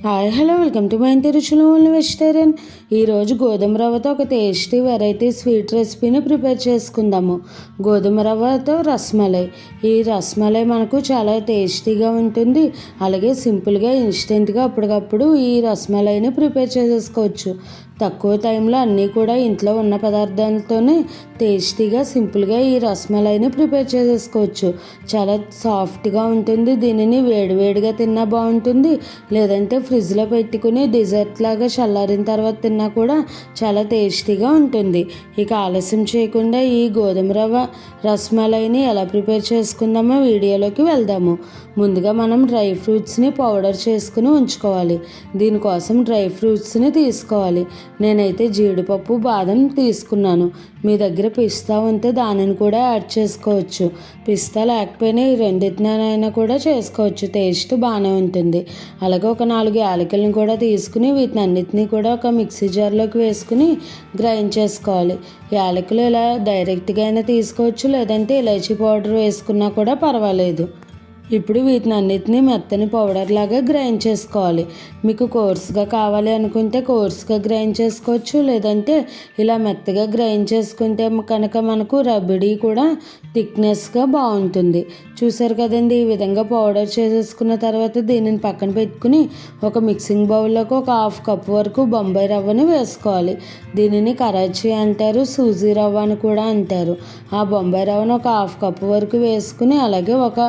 Hi hello welcome to my ఇంటి రుచులు vegetarian. ఈరోజు గోధుమ రవ్వతో ఒక టేస్టీ వెరైటీ స్వీట్ రెసిపీని ప్రిపేర్ చేసుకుందాము. గోధుమ రవ్వతో రస్మలై. ఈ రస్మలై మనకు చాలా టేస్టీగా ఉంటుంది. అలాగే సింపుల్గా ఇన్స్టెంట్గా అప్పటికప్పుడు ఈ రస్మలైని ప్రిపేర్ చేసేసుకోవచ్చు. తక్కువ టైంలో అన్నీ కూడా ఇంట్లో ఉన్న పదార్థాలతోనే టేస్టీగా సింపుల్గా ఈ రస్మలైని ప్రిపేర్ చేసేసుకోవచ్చు. చాలా సాఫ్ట్గా ఉంటుంది. దీనిని వేడివేడిగా తిన్నా బాగుంటుంది, లేదంటే ఫ్రిడ్జ్లో పెట్టుకుని డిజర్ట్ లాగా చల్లారిన తర్వాత తిన్నా కూడా చాలా టేస్టీగా ఉంటుంది. ఇక ఆలస్యం చేయకుండా ఈ గోధుమ రవ్వ రస్మలైని ఎలా ప్రిపేర్ చేసుకుందామో వీడియోలోకి వెళ్దాము. ముందుగా మనం డ్రై ఫ్రూట్స్ని పౌడర్ చేసుకుని ఉంచుకోవాలి. దీనికోసం డ్రై ఫ్రూట్స్ని తీసుకోవాలి. నేనైతే జీడిపప్పు బాదం తీసుకున్నాను. మీ దగ్గర పిస్తా ఉంటే దానిని కూడా యాడ్ చేసుకోవచ్చు. పిస్తా లేకపోయినా ఈ రెండింటినైనా కూడా చేసుకోవచ్చు. టేస్ట్ బాగానే ఉంటుంది. అలాగే ఒక 4 యాలకులను కూడా తీసుకుని వీటిని అన్నిటినీ కూడా ఒక మిక్సీ జార్లోకి వేసుకుని గ్రైండ్ చేసుకోవాలి. యాలకులు ఇలా డైరెక్ట్గా అయినా తీసుకోవచ్చు, లేదంటే ఇలైచీ పౌడర్ వేసుకున్నా కూడా పర్వాలేదు. ఇప్పుడు వీటిని అన్నిటినీ మెత్తని పౌడర్ లాగా గ్రైండ్ చేసుకోవాలి. మీకు కోర్స్గా కావాలి అనుకుంటే కోర్స్గా గ్రైండ్ చేసుకోవచ్చు, లేదంటే ఇలా మెత్తగా గ్రైండ్ చేసుకుంటే కనుక మనకు రబడీ కూడా థిక్నెస్గా బాగుంటుంది. చూసారు కదండి, ఈ విధంగా పౌడర్ చేసేసుకున్న తర్వాత దీనిని పక్కన పెట్టుకుని ఒక మిక్సింగ్ బౌల్లోకి ఒక 1/2 కప్ వరకు బొంబాయి రవ్వను వేసుకోవాలి. దీనిని కరాచీ అంటారు, సూజీ రవ్వ అని కూడా అంటారు. ఆ బొంబాయి రవ్వను ఒక 1/2 కప్ వరకు వేసుకుని అలాగే ఒక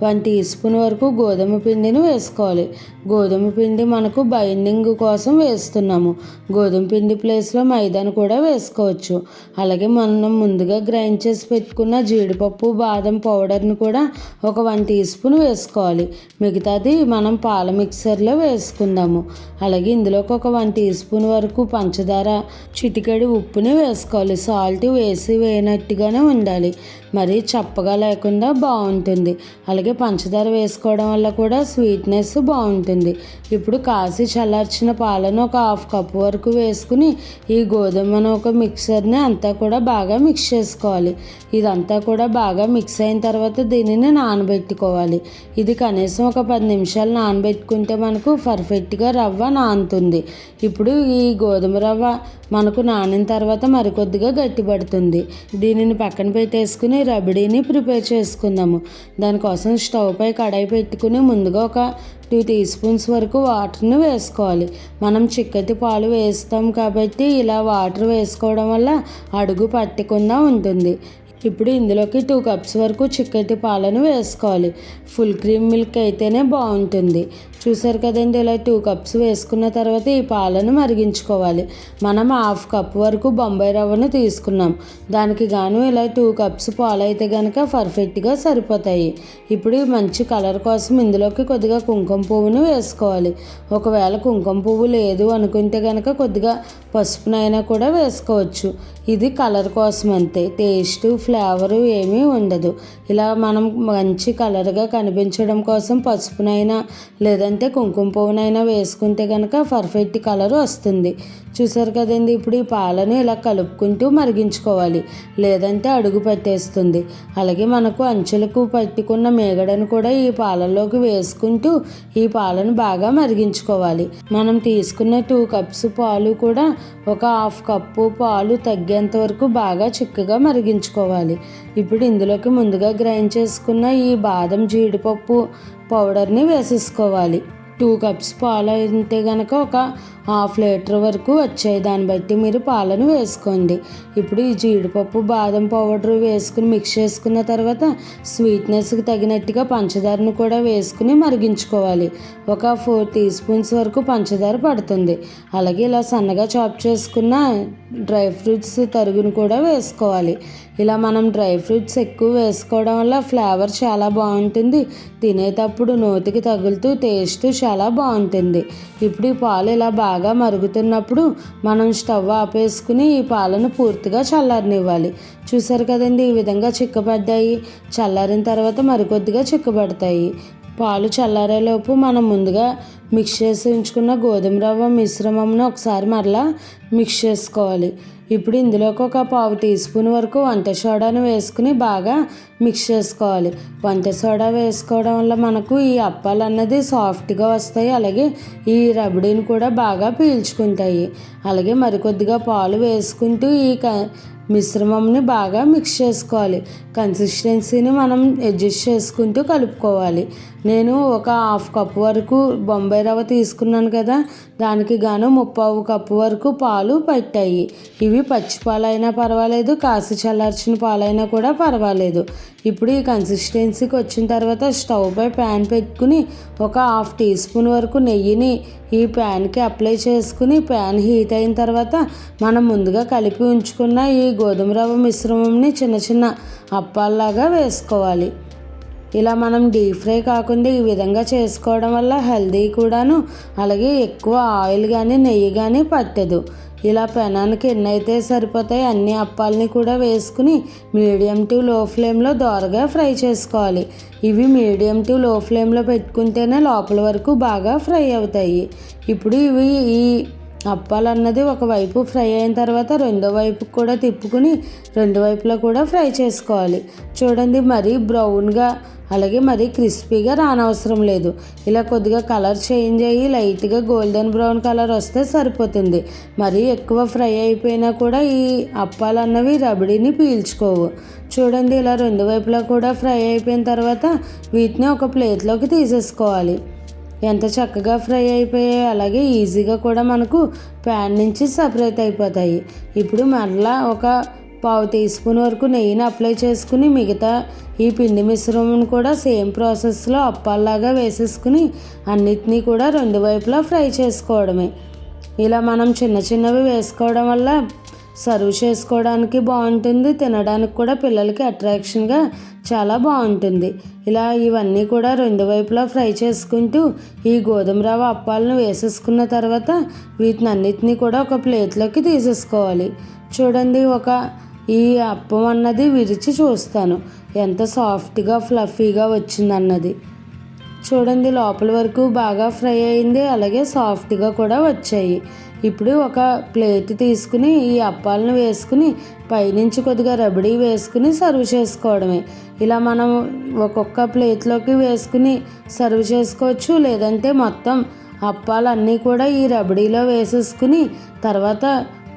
1 టీ స్పూన్ వరకు గోధుమ పిండిని వేసుకోవాలి. గోధుమ పిండి మనకు బైండింగ్ కోసం వేస్తున్నాము. గోధుమ పిండి ప్లేస్లో మైదాను కూడా వేసుకోవచ్చు. అలాగే మనం ముందుగా గ్రైండ్ చేసి పెట్టుకున్న జీడిపప్పు బాదం పౌడర్ని కూడా ఒక 1 టీ స్పూన్ వేసుకోవాలి. మిగతాది మనం పాల మిక్సర్లో వేసుకుందాము. అలాగే ఇందులోకి ఒక 1 టీ స్పూన్ వరకు పంచదార, చిటికెడు ఉప్పుని వేసుకోవాలి. సాల్ట్ వేసి వేయనట్టుగానే ఉండాలి, మరీ చప్పగా లేకుండా బాగుంటుంది. అలాగే పంచదార వేసుకోవడం వల్ల కూడా స్వీట్నెస్ బాగుంటుంది. ఇప్పుడు కాసి చల్లార్చిన పాలను ఒక 1/2 కప్ వరకు వేసుకుని ఈ గోధుమను ఒక మిక్సర్ని అంతా కూడా బాగా మిక్స్ చేసుకోవాలి. ఇదంతా కూడా బాగా మిక్స్ అయిన తర్వాత దీనిని నానబెట్టుకోవాలి. ఇది కనీసం ఒక 10 నిమిషాలు నానబెట్టుకుంటే మనకు పర్ఫెక్ట్గా రవ్వ నానుతుంది. ఇప్పుడు ఈ గోధుమ రవ్వ మనకు నానిన తర్వాత మరికొద్దిగా గట్టిపడుతుంది. దీనిని పక్కన పెట్టేసుకుని రబడీని ప్రిపేర్ చేసుకుందాము. దానికోసం స్టవ్ పై కడాయి పెట్టుకుని ముందుగా ఒక 2 టీ స్పూన్స్ వరకు వాటర్ని వేసుకోవాలి. మనం చిక్కటి పాలు వేస్తాం కాబట్టి ఇలా వాటర్ వేసుకోవడం వల్ల అడుగు పట్టకుండా ఉంటుంది. ఇప్పుడు ఇందులోకి 2 కప్స్ వరకు చిక్కటి పాలను వేసుకోవాలి. ఫుల్ క్రీమ్ మిల్క్ అయితేనే బాగుంటుంది. చూసారు కదండి, ఇలా 2 కప్స్ వేసుకున్న తర్వాత ఈ పాలను మరిగించుకోవాలి. మనం 1/2 కప్ వరకు బొంబాయి రవ్వను తీసుకున్నాం. దానికి గాను ఇలా 2 కప్స్ పాలు అయితే కనుక పర్ఫెక్ట్గా సరిపోతాయి. ఇప్పుడు మంచి కలర్ కోసం ఇందులోకి కొద్దిగా కుంకుమ పువ్వును వేసుకోవాలి. ఒకవేళ కుంకుమ పువ్వు లేదు అనుకుంటే కనుక కొద్దిగా పసుపునైనా కూడా వేసుకోవచ్చు. ఇది కలర్ కోసం అంతే, టేస్ట్ ఫ్లేవరు ఏమీ ఉండదు. ఇలా మనం మంచి కలర్గా కనిపించడం కోసం పసుపునైనా లేదంటే కుంకుమ పువ్వునైనా వేసుకుంటే కనుక పర్ఫెక్ట్ కలర్ వస్తుంది. చూసారు కదండి, ఇప్పుడు ఈ పాలను ఇలా కలుపుకుంటూ మరిగించుకోవాలి, లేదంటే అడుగు పట్టేస్తుంది. అలాగే మనకు అంచులకు పట్టుకున్న మేగడను కూడా ఈ పాలల్లోకి వేసుకుంటూ ఈ పాలను బాగా మరిగించుకోవాలి. మనం తీసుకున్న 2 కప్స్ పాలు కూడా ఒక 1/2 కప్పు పాలు తగ్గేంత వరకు బాగా చిక్కగా మరిగించుకోవాలి. ఇప్పుడు ఇందులోకి ముందుగా గ్రైండ్ చేసుకున్న ఈ బాదం జీడిపప్పు పౌడర్ని వేసేసుకోవాలి. 2 కప్స్ పాలు అయితే కనుక ఒక 1/2 లీటర్ వరకు వచ్చాయి. దాన్ని బట్టి మీరు పాలను వేసుకోండి. ఇప్పుడు ఈ జీడిపప్పు బాదం పౌడర్ వేసుకుని మిక్స్ చేసుకున్న తర్వాత స్వీట్నెస్కి తగినట్టుగా పంచదారను కూడా వేసుకుని మరిగించుకోవాలి. ఒక 4 టీ స్పూన్స్ వరకు పంచదార పడుతుంది. అలాగే ఇలా సన్నగా చాప్ చేసుకున్న డ్రై ఫ్రూట్స్ తరుగును కూడా వేసుకోవాలి. ఇలా మనం డ్రై ఫ్రూట్స్ ఎక్కువ వేసుకోవడం వల్ల ఫ్లేవర్ చాలా బాగుంటుంది. తినేటప్పుడు నోటికి తగులుతూ టేస్ట్ చాలా బాగుంటుంది. ఇప్పుడు ఈ పాలు ఇలా బాగా మరుగుతున్నప్పుడు మనం స్టవ్ ఆపేసుకుని ఈ పాలను పూర్తిగా చల్లారనివ్వాలి. చూసారు కదండి, ఈ విధంగా చిక్కబడ్డాయి. చల్లారిన తర్వాత మరికొద్దిగా చిక్కబడతాయి. పాలు చల్లారేలోపు మనం ముందుగా మిక్స్ చేసి ఉంచుకున్న గోధుమ రవ్వ మిశ్రమంను ఒకసారి మరలా మిక్స్ చేసుకోవాలి. ఇప్పుడు ఇందులోకి ఒక పావు టీ స్పూన్ వరకు వంట సోడాను వేసుకుని బాగా మిక్స్ చేసుకోవాలి. వంట సోడా వేసుకోవడం వల్ల మనకు ఈ అప్పాలు అన్నది సాఫ్ట్గా వస్తాయి, అలాగే ఈ రబడీని కూడా బాగా పీల్చుకుంటాయి. అలాగే మరికొద్దిగా పాలు వేసుకుంటూ ఈ మిశ్రమంని బాగా మిక్స్ చేసుకోవాలి. కన్సిస్టెన్సీని మనం అడ్జస్ట్ చేసుకుంటూ కలుపుకోవాలి. నేను ఒక 1/2 కప్పు వరకు బొంబాయి రవ్వ తీసుకున్నాను కదా, దానికి గాను 3/4 కప్పు వరకు పాలు పట్టాయి. ఇవి పచ్చి పాలైనా పర్వాలేదు, కాసి చల్లార్చిన పాలైనా కూడా పర్వాలేదు. ఇప్పుడు ఈ కన్సిస్టెన్సీకి వచ్చిన తర్వాత స్టవ్ పై ప్యాన్ పెట్టుకుని ఒక 1/2 టీ స్పూన్ వరకు నెయ్యిని ఈ ప్యాన్కి అప్లై చేసుకుని ప్యాన్ హీట్ అయిన తర్వాత మనం ముందుగా కలిపి ఉంచుకున్న ఈ గోధుమ రవ్వ మిశ్రమంని చిన్న చిన్న అప్పాల్లాగా వేసుకోవాలి. ఇలా మనం డీప్ ఫ్రై కాకుండా ఈ విధంగా చేసుకోవడం వల్ల హెల్దీ కూడాను, అలాగే ఎక్కువ ఆయిల్ కానీ నెయ్యి కానీ పట్టదు. ఇలా పెనానికి ఎన్నైతే సరిపోతాయి అన్ని అప్పాలని కూడా వేసుకుని మీడియం టు లో ఫ్లేమ్లో దోరగా ఫ్రై చేసుకోవాలి. ఇవి మీడియం టు లో ఫ్లేమ్లో పెట్టుకుంటేనే లోపల వరకు బాగా ఫ్రై అవుతాయి. ఇప్పుడు ఈ అప్పాలు అన్నది ఒకవైపు ఫ్రై అయిన తర్వాత రెండో వైపు కూడా తిప్పుకుని రెండు వైపులా కూడా ఫ్రై చేసుకోవాలి. చూడండి, మరీ బ్రౌన్గా అలాగే మరీ క్రిస్పీగా రానవసరం లేదు. ఇలా కొద్దిగా కలర్ చేంజ్ అయ్యి లైట్గా గోల్డెన్ బ్రౌన్ కలర్ వస్తే సరిపోతుంది. మరీ ఎక్కువ ఫ్రై అయిపోయినా కూడా ఈ అప్పాలు అన్నవి రబడీని పీల్చుకోవు. చూడండి, ఇలా రెండు వైపులా కూడా ఫ్రై అయిపోయిన తర్వాత వీటిని ఒక ప్లేట్లోకి తీసేసుకోవాలి. ఎంత చక్కగా ఫ్రై అయిపోయాయి, అలాగే ఈజీగా కూడా మనకు ప్యాన్ నుంచి సపరేట్ అయిపోతాయి. ఇప్పుడు మరలా ఒక పావు టీ స్పూన్ వరకు నెయ్యిని అప్లై చేసుకుని మిగతా ఈ పిండి మిశ్రమం కూడా సేమ్ ప్రాసెస్లో అప్పాల్లాగా వేసేసుకుని అన్నిటినీ కూడా రెండు వైపులా ఫ్రై చేసుకోవడమే. ఇలా మనం చిన్న చిన్నవి వేసుకోవడం వల్ల సర్వ్ చేసుకోవడానికి బాగుంటుంది, తినడానికి కూడా పిల్లలకి అట్రాక్షన్గా చాలా బాగుంటుంది. ఇలా ఇవన్నీ కూడా రెండు వైపులా ఫ్రై చేసుకుంటూ ఈ గోధుమ రవ్వ అప్పాలను వేసేసుకున్న తర్వాత వీటిని అన్నిటినీ కూడా ఒక ప్లేట్లోకి తీసేసుకోవాలి. చూడండి, ఈ అప్పం అన్నది విరిచి చూస్తాను ఎంత సాఫ్ట్గా ఫ్లఫీగా వచ్చిందన్నది. చూడండి, లోపల వరకు బాగా ఫ్రై అయింది, అలాగే సాఫ్ట్గా కూడా వచ్చాయి. ఇప్పుడు ఒక ప్లేట్ తీసుకుని ఈ అప్పాలను వేసుకుని పైనుంచి కొద్దిగా రబడీ వేసుకుని సర్వ్ చేసుకోవడమే. ఇలా మనం ఒక్కొక్క ప్లేట్లోకి వేసుకుని సర్వ్ చేసుకోవచ్చు, లేదంటే మొత్తం అప్పాలన్నీ కూడా ఈ రబడీలో వేసేసుకుని తర్వాత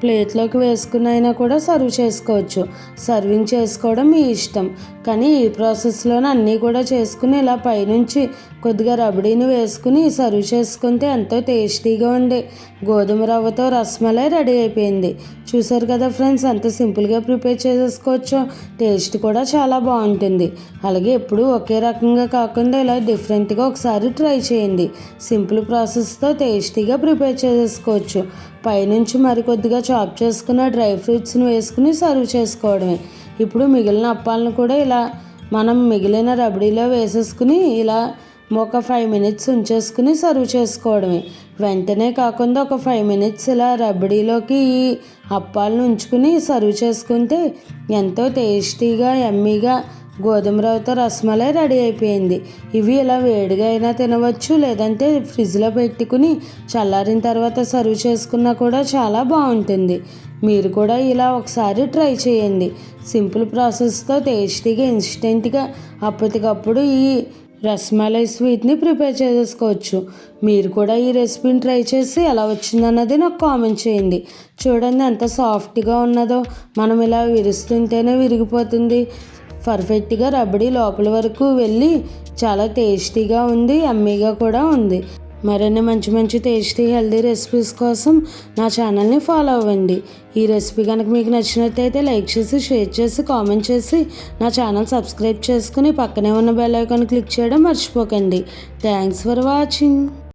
ప్లేట్లోకి వేసుకుని అయినా కూడా సర్వ్ చేసుకోవచ్చు. సర్వింగ్ చేసుకోవడం మీ ఇష్టం, కానీ ఈ ప్రాసెస్లోనే అన్నీ కూడా చేసుకుని ఇలా పైనుంచి కొద్దిగా రబడీని వేసుకుని సర్వ్ చేసుకుంటే ఎంతో టేస్టీగా ఉండే గోధుమ రవ్వతో రస్మలై రెడీ అయిపోయింది. చూసారు కదా ఫ్రెండ్స్, ఎంత సింపుల్గా ప్రిపేర్ చేసేసుకోవచ్చో. టేస్ట్ కూడా చాలా బాగుంటుంది. అలాగే ఎప్పుడూ ఒకే రకంగా కాకుండా ఇలా డిఫరెంట్గా ఒకసారి ట్రై చేయండి. సింపుల్ ప్రాసెస్తో టేస్టీగా ప్రిపేర్ చేసేసుకోవచ్చు. పైనుంచి మరికొద్దిగా చాప్ చేసుకున్న డ్రై ఫ్రూట్స్ని వేసుకుని సర్వ్ చేసుకోవడమే. ఇప్పుడు మిగిలిన అప్పాలను కూడా ఇలా మనం మిగిలిన రబడీలో వేసేసుకుని ఇలా ఒక 5 మినిట్స్ ఉంచేసుకుని సర్వ్ చేసుకోవడమే. వెంటనే కాకుండా ఒక 5 మినిట్స్ ఇలా రబడీలోకి ఈ అప్పాలను ఉంచుకుని సర్వ్ చేసుకుంటే ఎంతో టేస్టీగా యమ్మీగా గోధుమ రవ్వతో రస్మలై రెడీ అయిపోయింది. ఇవి ఇలా వేడిగా అయినా తినవచ్చు, లేదంటే ఫ్రిడ్జ్లో పెట్టుకుని చల్లారిన తర్వాత సర్వ్ చేసుకున్నా కూడా చాలా బాగుంటుంది. మీరు కూడా ఇలా ఒకసారి ట్రై చేయండి. సింపుల్ ప్రాసెస్తో టేస్టీగా ఇన్స్టెంట్గా అప్పటికప్పుడు ఈ రస్మలై స్వీట్ని ప్రిపేర్ చేసుకోవచ్చు. మీరు కూడా ఈ రెసిపీని ట్రై చేసి ఎలా వచ్చిందన్నది నాకు కామెంట్ చేయండి. చూడండి ఎంత సాఫ్ట్గా ఉన్నదో, మనం ఇలా విరుస్తుంటేనే విరిగిపోతుంది. పర్ఫెక్ట్గా రబడీ లోపల వరకు వెళ్ళి చాలా టేస్టీగా ఉంది, యమ్మీగా కూడా ఉంది. మరిన్ని మంచి మంచి టేస్టీ హెల్దీ రెసిపీస్ కోసం నా ఛానల్ని ఫాలో అవ్వండి. ఈ రెసిపీ కనుక మీకు నచ్చినట్టయితే లైక్ చేసి, షేర్ చేసి, కామెంట్ చేసి నా ఛానల్ సబ్స్క్రైబ్ చేసుకుని పక్కనే ఉన్న బెల్ ఐకాన్ క్లిక్ చేయడం మర్చిపోకండి. Thanks for watching.